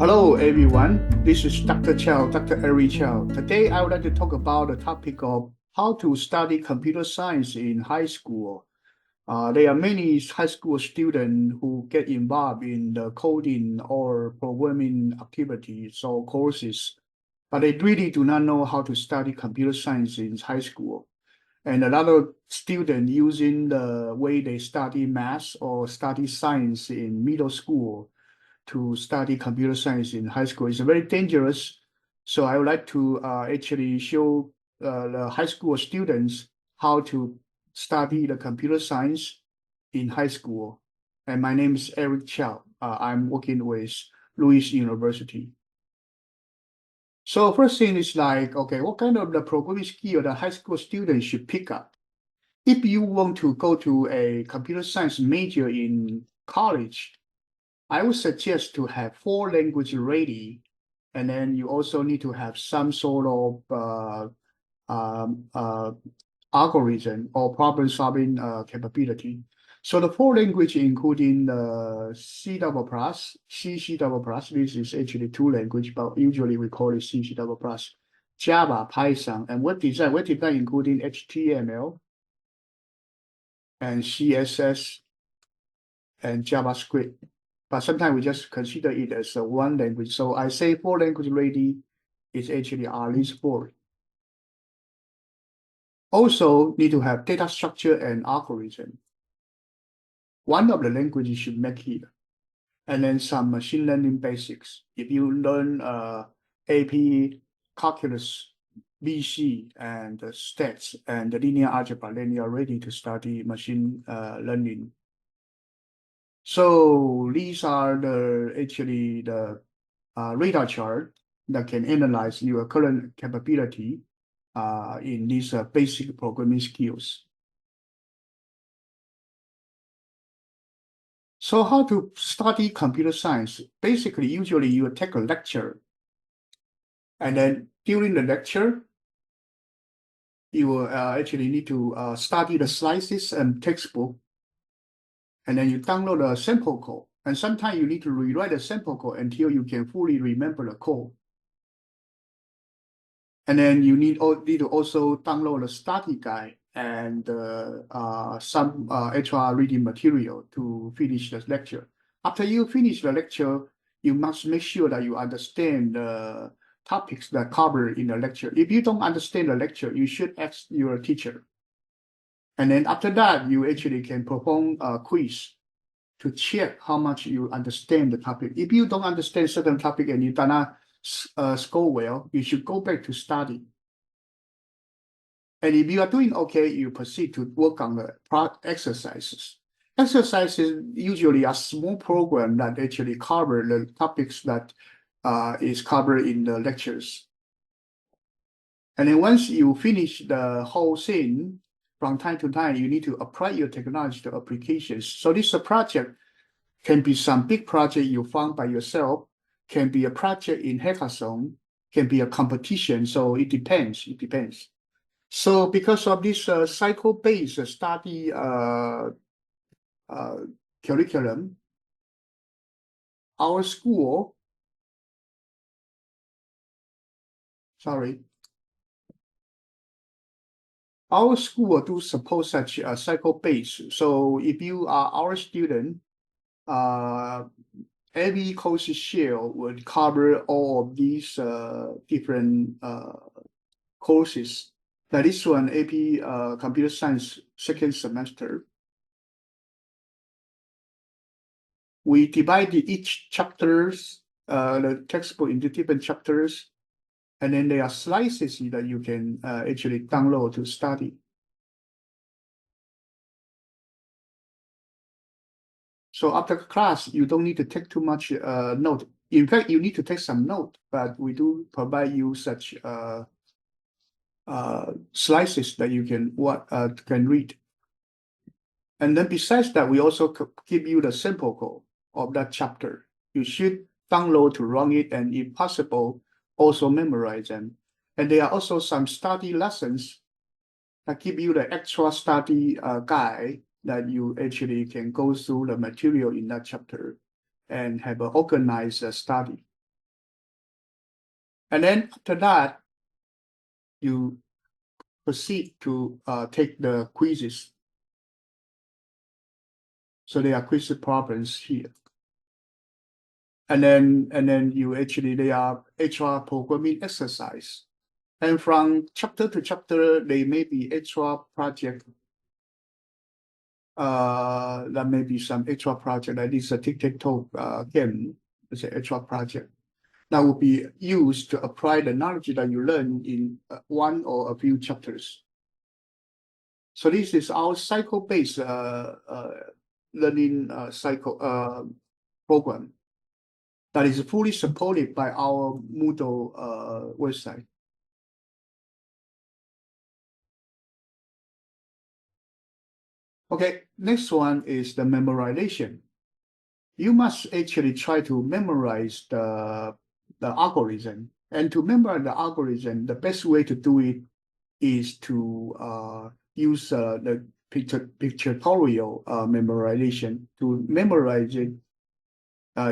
Hello, everyone. This is Dr. Chow, Dr. Eric Chow. Today, I would like to talk about the topic of how to study computer science in high school. There are many high school students who get involved in the coding or programming activities or courses, but they really do not know how to study computer science in high school. And a lot of students using the way they study math or study science in middle school to study computer science in high school is very dangerous. So I would like to actually show the high school students how to study the computer science in high school. And my name is Eric Chow. I'm working with Louis University. So first thing is like, okay, what kind of the programming skill the high school students should pick up? If you want to go to a computer science major in college, I would suggest to have 4 languages ready, and then you also need to have some sort of um, uh, algorithm or problem-solving capability. So the 4 languages, including C double plus, C double plus. This is actually 2 languages, but usually we call it C double plus. Java, Python, and web design. Web design including HTML and CSS and JavaScript. But sometimes we just consider it as one language. So I say 4 languages ready is actually at least 4. Also need to have data structure and algorithm. One of the languages should make it. And then some machine learning basics. If you learn AP, calculus, BC, and stats, and the linear algebra, then you are ready to study machine learning. So these are actually the radar chart that can analyze your current capability in these basic programming skills. So how to study computer science? Basically, usually you take a lecture, and then during the lecture, you will actually need to study the slides and textbook, and then you download a sample code. And sometimes you need to rewrite the sample code until you can fully remember the code. And then you need to also download a study guide and some extra reading material to finish the lecture. After you finish the lecture, you must make sure that you understand the topics that cover in the lecture. If you don't understand the lecture, you should ask your teacher. And then after that, you actually can perform a quiz to check how much you understand the topic. If you don't understand certain topic and you do not score well, you should go back to study. And if you are doing okay, you proceed to work on the exercises. Exercises usually are small program that actually cover the topics that is covered in the lectures. And then once you finish the whole thing, from time to time, you need to apply your technology to applications. So this project can be some big project you found by yourself, can be a project in hackathon, can be a competition. So it depends. It depends. So because of this cycle-based study curriculum, our school, our school do support such a cycle-based. So if you are our student, every course share would cover all of these different courses. That is one AP computer science second semester. We divided each chapters, the textbook into different chapters, and then there are slices that you can actually download to study. So after class, you don't need to take too much note. In fact, you need to take some note, but we do provide you such slices that you can read. And then besides that, we also give you the sample code of that chapter. You should download to run it, and if possible, also memorize them. And there are also some study lessons that give you the extra study guide that you actually can go through the material in that chapter and have an organized study. And then after that, you proceed to take the quizzes. So there are quiz problems here. And then you actually, they are extra programming exercise. And from chapter to chapter, there may be extra project. There may be some extra project, like this a tic-tac-toe game, it's an extra project that will be used to apply the knowledge that you learn in one or a few chapters. So this is our cycle-based learning cycle program that is fully supported by our Moodle website. Okay, next one is the memorization. You must actually try to memorize the algorithm. And to memorize the algorithm, the best way to do it is to use the pictorial memorization to memorize it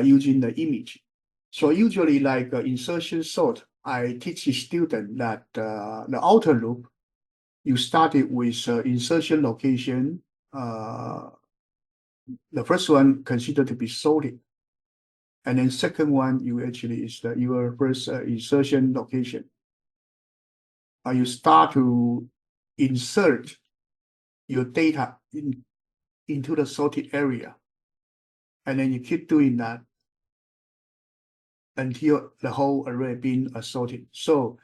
using the image. So usually like insertion sort, I teach the student that the outer loop, you started with insertion location. The first one considered to be sorted. And then second one, you actually is your first insertion location. You start to insert your data into the sorted area. And then you keep doing that until the whole array being sorted. So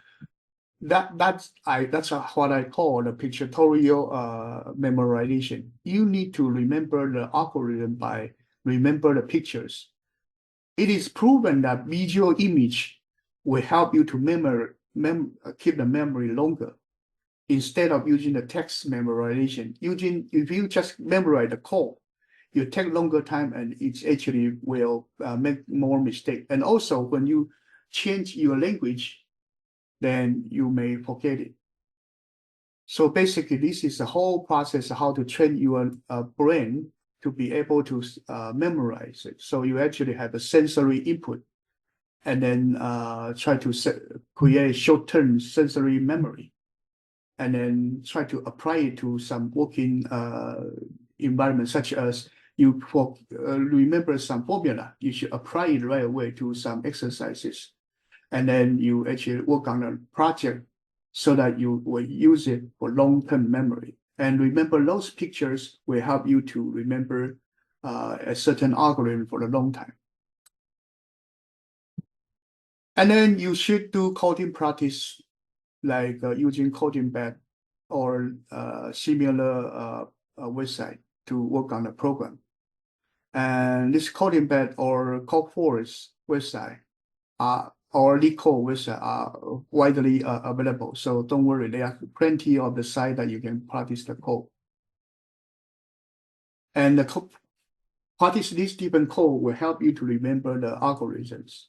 that's what I call the pictorial memorization. You need to remember the algorithm by remember the pictures. It is proven that visual image will help you to keep the memory longer instead of using the text memorization. If you just memorize the code, you take longer time and it actually will make more mistake. And also when you change your language, then you may forget it. So basically, this is the whole process of how to train your brain to be able to memorize it. So you actually have a sensory input and then try to create short-term sensory memory and then try to apply it to some working environment, such as you remember some formula, you should apply it right away to some exercises. And then you actually work on a project so that you will use it for long-term memory. And remember, those pictures will help you to remember a certain algorithm for a long time. And then you should do coding practice, like using coding bed or similar website to work on the program. And this coding bed or Codeforest website or LeetCode website are widely available. So don't worry, there are plenty of the site that you can practice the code. And the practice this different code will help you to remember the algorithms.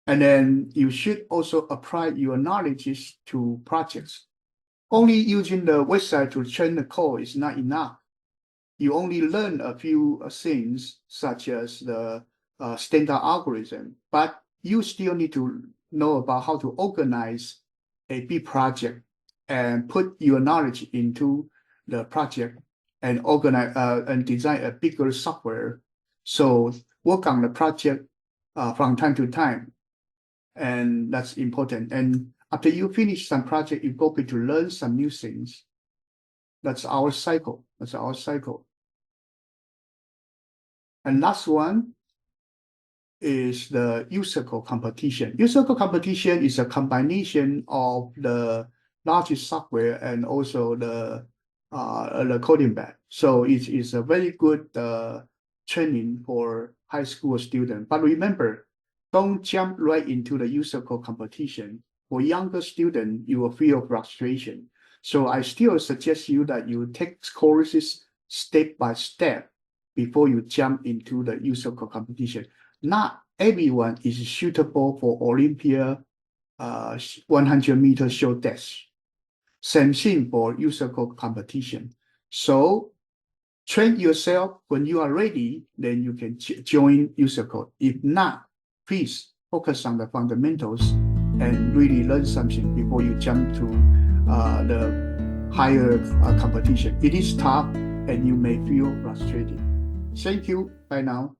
And then you should also apply your knowledge to projects. Only using the website to train the code is not enough. You only learn a few things, such as the standard algorithm, but you still need to know about how to organize a big project and put your knowledge into the project and organize and design a bigger software. So work on the project from time to time, and that's important. And after you finish some project, you go to learn some new things. That's our cycle. That's our cycle. And last one is the user code competition. User code competition is a combination of the largest software and also the coding bed. So it is a very good training for high school students. But remember, don't jump right into the user code competition. For younger students, you will feel frustration. So I still suggest you that you take courses step by step before you jump into the user code competition. Not everyone is suitable for Olympia 100-meter short dash. Same thing for user code competition. So train yourself. When you are ready, then you can join user code. If not, please focus on the fundamentals and really learn something before you jump to the higher competition. It is tough and you may feel frustrated. Thank you. Bye now.